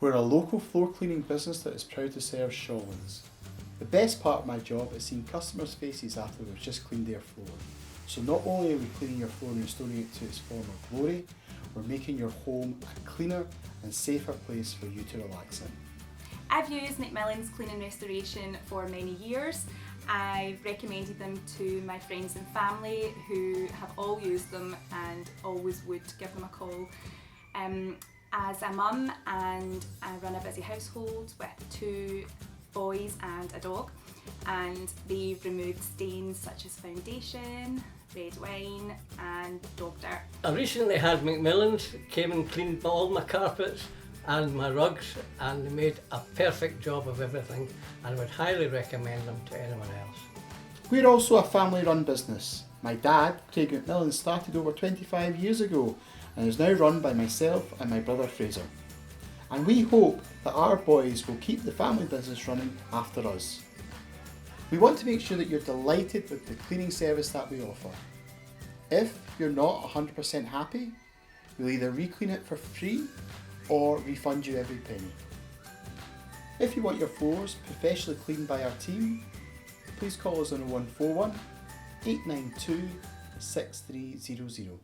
We're a local floor cleaning business that is proud to serve Shawlands. The best part of my job is seeing customers' faces after we've just cleaned their floor. So not only are we cleaning your floor and restoring it to its former glory, we're making your home a cleaner and safer place for you to relax in. I've used Mcmillans Cleaning Restoration for many years. I've recommended them to my friends and family who have all used them and always would give them a call. As a mum, and I run a busy household with 2 boys and a dog, and they've removed stains such as foundation, red wine and dog dirt. I recently had Mcmillans came and cleaned all my carpets and my rugs, and they made a perfect job of everything, and I would highly recommend them to anyone else. We're also a family-run business. My dad, Craig Mcmillan, started over 25 years ago and is now run by myself and my brother Fraser. And we hope that our boys will keep the family business running after us. We want to make sure that you're delighted with the cleaning service that we offer. If you're not 100% happy, we'll either re-clean it for free or refund you every penny. If you want your floors professionally cleaned by our team, please call us on 0141 892 6300.